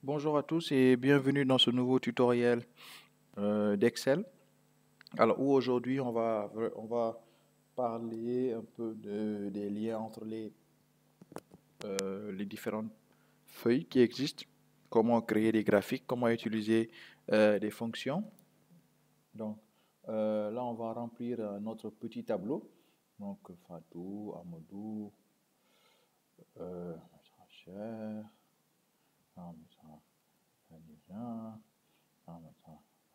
Bonjour à tous et bienvenue dans ce nouveau tutoriel d'Excel. Alors, où aujourd'hui on va parler un peu des liens entre les différentes feuilles qui existent, comment créer des graphiques, comment utiliser des fonctions. Donc, là, on va remplir notre petit tableau. Donc, Fatou, Amadou, Cher, Khadija,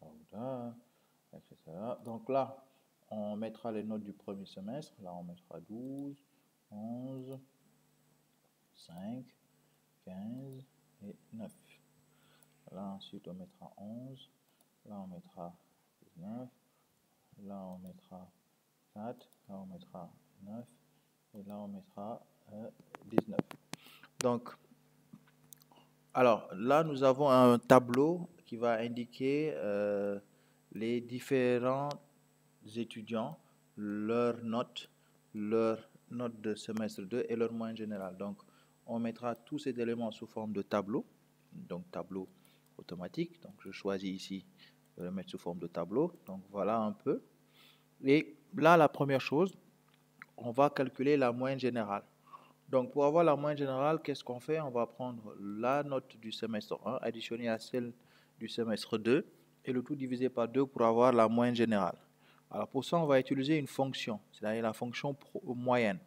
Aouda, etc. Donc là, on mettra les notes du premier semestre. Là, on mettra 12, 11, 5, 15 et 9. Là, ensuite, on mettra 11. Là, on mettra 19. Là, on mettra 4. Là, on mettra 9. Et là, on mettra 19. Donc, alors là, nous avons un tableau qui va indiquer les différents étudiants, leurs notes de semestre 2 et leur moyenne générale. Donc, on mettra tous ces éléments sous forme de tableau, donc tableau automatique. Donc, je choisis ici de le mettre sous forme de tableau. Donc, voilà un peu. Et là, la première chose, on va calculer la moyenne générale. Donc, pour avoir la moyenne générale, qu'est-ce qu'on fait? On va prendre la note du semestre 1 additionnée à celle du semestre 2 et le tout divisé par 2 pour avoir la moyenne générale. Alors, pour ça, on va utiliser une fonction, c'est-à-dire la fonction moyenne.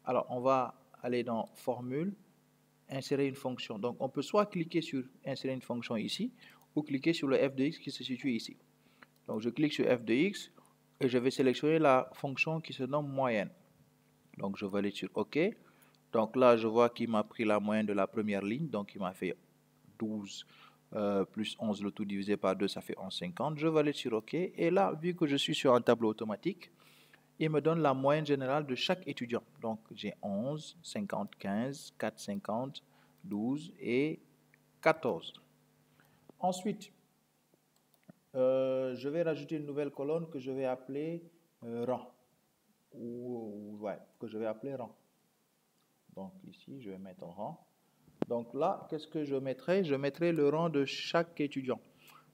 Alors, on va aller dans Formule, insérer une fonction. Donc, on peut soit cliquer sur insérer une fonction ici ou cliquer sur le f de x qui se situe ici. Donc, je clique sur f de x et je vais sélectionner la fonction qui se nomme moyenne. Donc, je vais aller sur OK. Donc là, je vois qu'il m'a pris la moyenne de la première ligne. Donc, il m'a fait 12 plus 11, le tout divisé par 2, ça fait 11,50. Je vais aller sur OK. Et là, vu que je suis sur un tableau automatique, il me donne la moyenne générale de chaque étudiant. Donc, j'ai 11, 50, 15, 4, 50, 12 et 14. Ensuite, je vais rajouter une nouvelle colonne que je vais appeler rang. Ouais, que je vais appeler rang. Donc ici, je vais mettre rang. Donc là, qu'est-ce que je mettrai? Je mettrai le rang de chaque étudiant.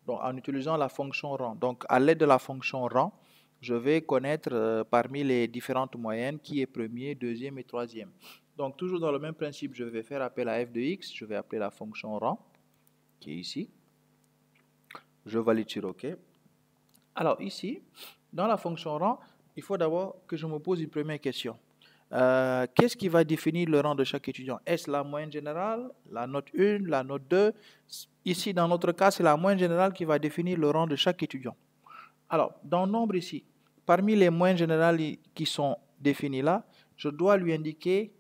Donc en utilisant la fonction rang. Donc à l'aide de la fonction rang, je vais connaître parmi les différentes moyennes qui est premier, deuxième et troisième. Donc toujours dans le même principe, je vais faire appel à f de x. Je vais appeler la fonction rang qui est ici. Je valide sur OK. Alors ici, dans la fonction rang, il faut d'abord que je me pose une première question. Qu'est-ce qui va définir le rang de chaque étudiant? Est-ce la moyenne générale, la note 1, la note 2? Ici, dans notre cas, c'est la moyenne générale qui va définir le rang de chaque étudiant. Alors, dans nombre ici, parmi les moyennes générales qui sont définies là, je dois lui indiquer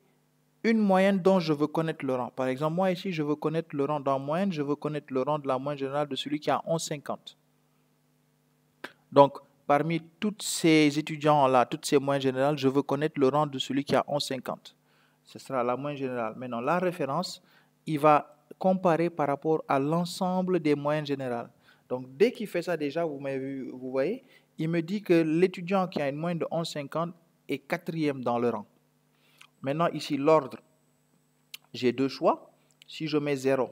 une moyenne dont je veux connaître le rang. Par exemple, moi ici, je veux connaître le rang dans moyenne, je veux connaître le rang de la moyenne générale de celui qui a 11,50. Donc, parmi tous ces étudiants-là, toutes ces moyennes générales, je veux connaître le rang de celui qui a 11,50. Ce sera la moyenne générale. Maintenant, la référence, il va comparer par rapport à l'ensemble des moyennes générales. Donc, dès qu'il fait ça déjà, vous voyez, il me dit que l'étudiant qui a une moyenne de 11,50 est quatrième dans le rang. Maintenant, ici, l'ordre, j'ai deux choix. Si je mets 0,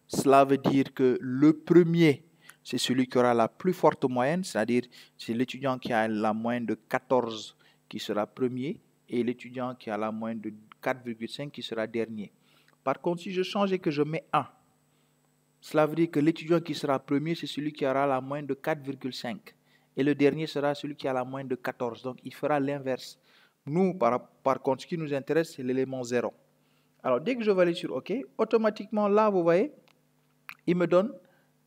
cela veut dire que le premier, c'est celui qui aura la plus forte moyenne, c'est-à-dire c'est l'étudiant qui a la moyenne de 14 qui sera premier et l'étudiant qui a la moyenne de 4,5 qui sera dernier. Par contre, si je change et que je mets 1, cela veut dire que l'étudiant qui sera premier, c'est celui qui aura la moyenne de 4,5 et le dernier sera celui qui a la moyenne de 14. Donc, il fera l'inverse. Nous, par contre, ce qui nous intéresse, c'est l'élément 0. Alors, dès que je valide sur OK, automatiquement, là, vous voyez, il me donne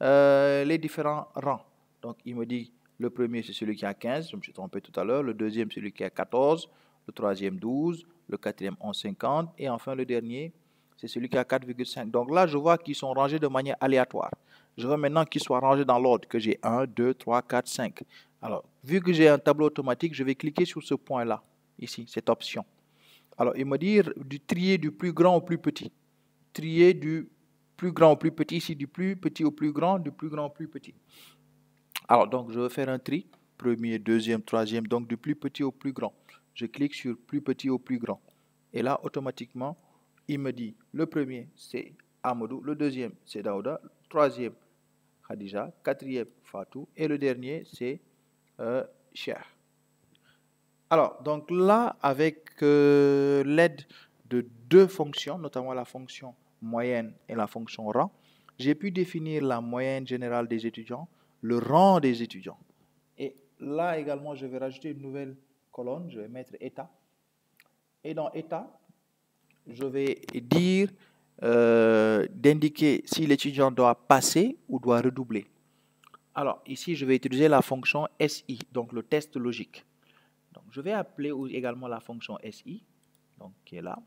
les différents rangs. Donc, il me dit, le premier, c'est celui qui a 15, je me suis trompé tout à l'heure. Le deuxième, celui qui a 14. Le troisième, 12. Le quatrième, 11,50. Et enfin, le dernier, c'est celui qui a 4,5. Donc là, je vois qu'ils sont rangés de manière aléatoire. Je veux maintenant qu'ils soient rangés dans l'ordre, que j'ai 1, 2, 3, 4, 5. Alors, vu que j'ai un tableau automatique, je vais cliquer sur ce point-là, ici, cette option. Alors, il me dit trier du plus grand au plus petit. Trier du plus grand au plus petit, ici du plus petit au plus grand, du plus grand au plus petit. Alors, donc, je vais faire un tri, premier, deuxième, troisième, donc du plus petit au plus grand. Je clique sur plus petit au plus grand. Et là, automatiquement, il me dit, le premier, c'est Amadou. Le deuxième, c'est Daouda. Le troisième, Khadija. Quatrième, Fatou. Et le dernier, c'est Cher. Alors, donc là, avec l'aide de deux fonctions, notamment la fonction moyenne et la fonction rang, j'ai pu définir la moyenne générale des étudiants, le rang des étudiants. Et là également, je vais rajouter une nouvelle colonne, je vais mettre état. Et dans état, je vais dire, d'indiquer si l'étudiant doit passer ou doit redoubler. Alors ici, je vais utiliser la fonction SI, donc le test logique. Donc, je vais appeler également la fonction SI, donc qui est là.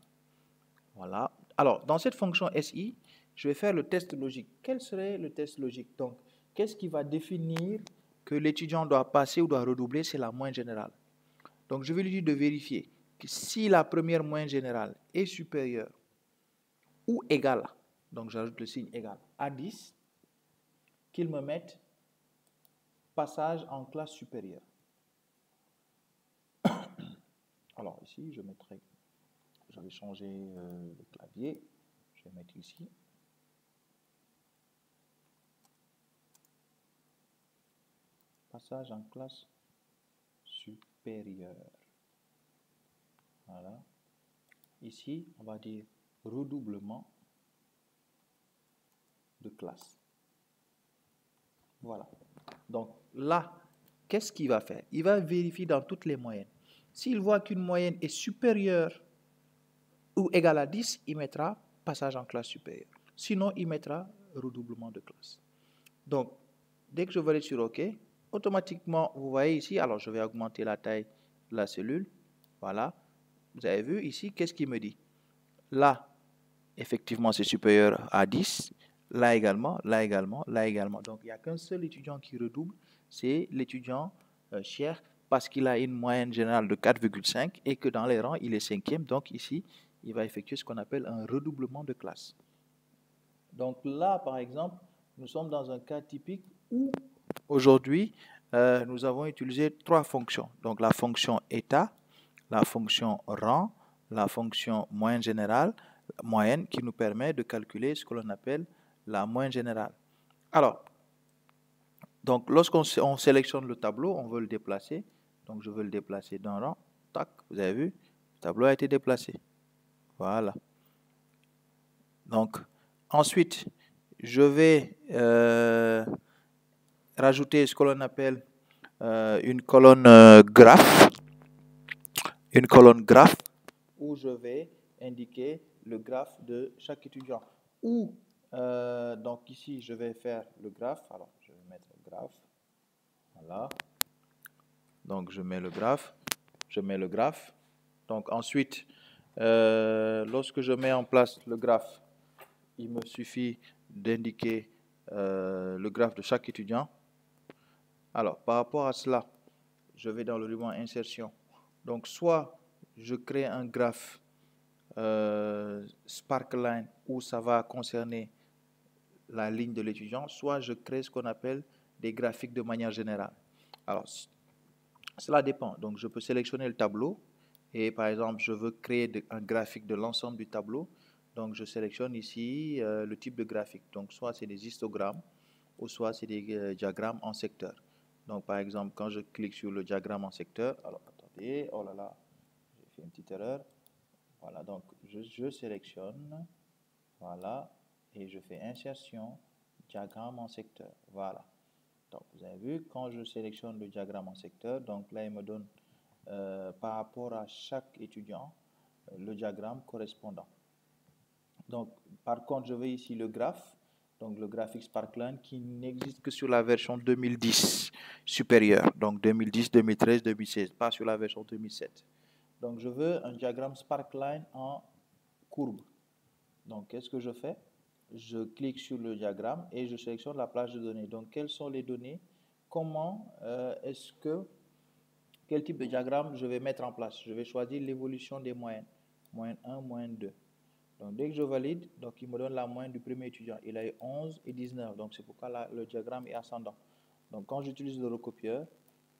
Voilà. Alors, dans cette fonction SI, je vais faire le test logique. Quel serait le test logique? Donc, qu'est-ce qui va définir que l'étudiant doit passer ou doit redoubler? C'est la moyenne générale. Donc, je vais lui dire de vérifier que si la première moyenne générale est supérieure ou égale, donc j'ajoute le signe égal, à 10, qu'il me mette passage en classe supérieure. Alors ici, je vais changer le clavier, je vais mettre ici. Passage en classe supérieure. Voilà. Ici, on va dire redoublement de classe. Voilà. Donc là, qu'est-ce qu'il va faire? Il va vérifier dans toutes les moyennes. S'il voit qu'une moyenne est supérieure ou égale à 10, il mettra passage en classe supérieure. Sinon, il mettra redoublement de classe. Donc, dès que je valide sur OK, automatiquement, vous voyez ici, alors je vais augmenter la taille de la cellule. Voilà. Vous avez vu ici, qu'est-ce qu'il me dit? Là, effectivement, c'est supérieur à 10. Là également, là également, là également. Donc, il n'y a qu'un seul étudiant qui redouble, c'est l'étudiant Cher, parce qu'il a une moyenne générale de 4,5 et que dans les rangs, il est cinquième. Donc, ici, il va effectuer ce qu'on appelle un redoublement de classe. Donc là, par exemple, nous sommes dans un cas typique où, aujourd'hui, nous avons utilisé trois fonctions. Donc, la fonction état, la fonction rang, la fonction moyenne générale, moyenne, qui nous permet de calculer ce que l'on appelle la moyenne générale. Alors, donc lorsqu'on sélectionne le tableau, on veut le déplacer. Donc, je veux le déplacer d'un rang. Tac, vous avez vu, le tableau a été déplacé. Voilà. Donc, ensuite, je vais rajouter ce que l'on appelle une colonne graphe. Une colonne graphe où je vais indiquer le graphe de chaque étudiant. Ou, donc ici, je vais faire le graphe. Alors, je vais mettre le graphe. Voilà. Donc, je mets le graphe. Je mets le graphe. Donc, ensuite, lorsque je mets en place le graphe, il me suffit d'indiquer le graphe de chaque étudiant. Alors, par rapport à cela, je vais dans le ruban insertion. Donc, soit je crée un graphe Sparkline où ça va concerner la ligne de l'étudiant, soit je crée ce qu'on appelle des graphiques de manière générale. Alors, cela dépend. Donc, je peux sélectionner le tableau et, par exemple, je veux créer un graphique de l'ensemble du tableau. Donc, je sélectionne ici le type de graphique. Donc, soit c'est des histogrammes ou soit c'est des diagrammes en secteur. Donc, par exemple, quand je clique sur le diagramme en secteur, alors, attendez, oh là là, j'ai fait une petite erreur. Voilà, donc je sélectionne, voilà, et je fais insertion, diagramme en secteur, voilà. Donc, vous avez vu, quand je sélectionne le diagramme en secteur, donc là, il me donne, par rapport à chaque étudiant, le diagramme correspondant. Donc, par contre, je vais ici le graphe, donc le graphique Sparkline qui n'existe que sur la version 2010 supérieure, donc 2010, 2013, 2016, pas sur la version 2007. Donc, je veux un diagramme Sparkline en courbe. Donc, qu'est-ce que je fais? Je clique sur le diagramme et je sélectionne la plage de données. Donc, quelles sont les données? Comment quel type de diagramme je vais mettre en place? Je vais choisir l'évolution des moyennes. Moyenne 1, moyenne 2. Donc, dès que je valide, donc il me donne la moyenne du premier étudiant. Il a eu 11 et 19. Donc, c'est pourquoi là, le diagramme est ascendant. Donc, quand j'utilise le recopieur,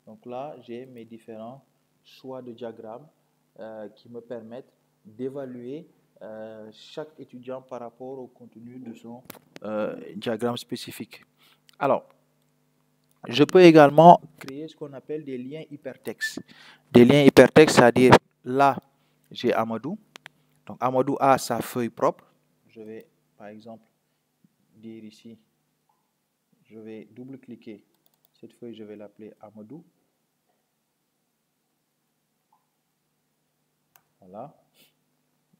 donc là, j'ai mes différents choix de diagrammes qui me permettent d'évaluer chaque étudiant par rapport au contenu de son diagramme spécifique. Alors, je peux également créer ce qu'on appelle des liens hypertextes. Des liens hypertextes, c'est-à-dire là, j'ai Amadou. Donc, Amadou a sa feuille propre. Je vais, par exemple, dire ici, je vais double-cliquer cette feuille, je vais l'appeler Amadou. Voilà.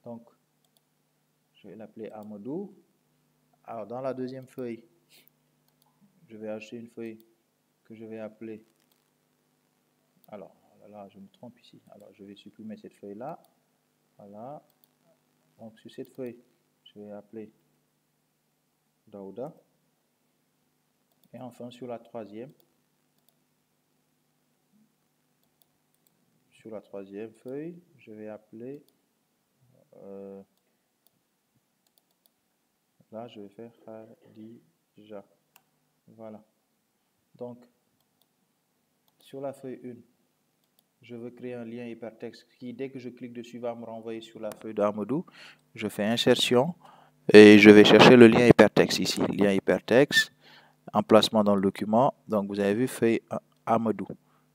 Donc, je vais l'appeler Amadou. Alors, dans la deuxième feuille, je vais acheter une feuille que je vais appeler. Alors, là, je me trompe ici. Alors, je vais supprimer cette feuille-là. Voilà. Donc, sur cette feuille, je vais appeler Daouda. Et enfin, sur la troisième feuille, je vais appeler, là, je vais faire Khadija. Voilà. Donc, sur la feuille 1, je veux créer un lien hypertexte qui, dès que je clique dessus, va me renvoyer sur la feuille d'Amadou. Je fais insertion et je vais chercher le lien hypertexte ici. Lien hypertexte, emplacement dans le document. Donc, vous avez vu feuille Amadou.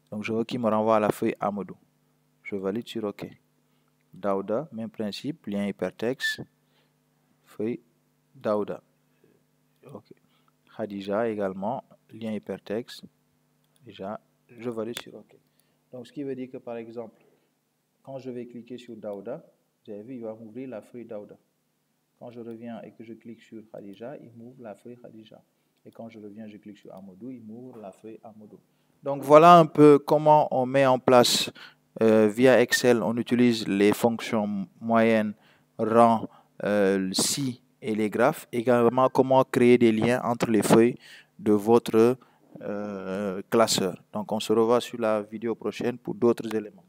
Donc, je veux qu'il me renvoie à la feuille Amadou. Je valide sur OK. Daouda, même principe, lien hypertexte, feuille Daouda. OK. Khadija également, lien hypertexte. Déjà, je valide sur OK. Donc, ce qui veut dire que, par exemple, quand je vais cliquer sur Daouda, vous avez vu, il va m'ouvrir la feuille Daouda. Quand je reviens et que je clique sur Khadija, il m'ouvre la feuille Khadija. Et quand je reviens, je clique sur Amadou, il m'ouvre la feuille Amadou. Donc, voilà un peu comment on met en place via Excel, on utilise les fonctions moyenne, rang, si et les graphes. Également, comment créer des liens entre les feuilles de votre classeur. Donc, on se revoit sur la vidéo prochaine pour d'autres éléments.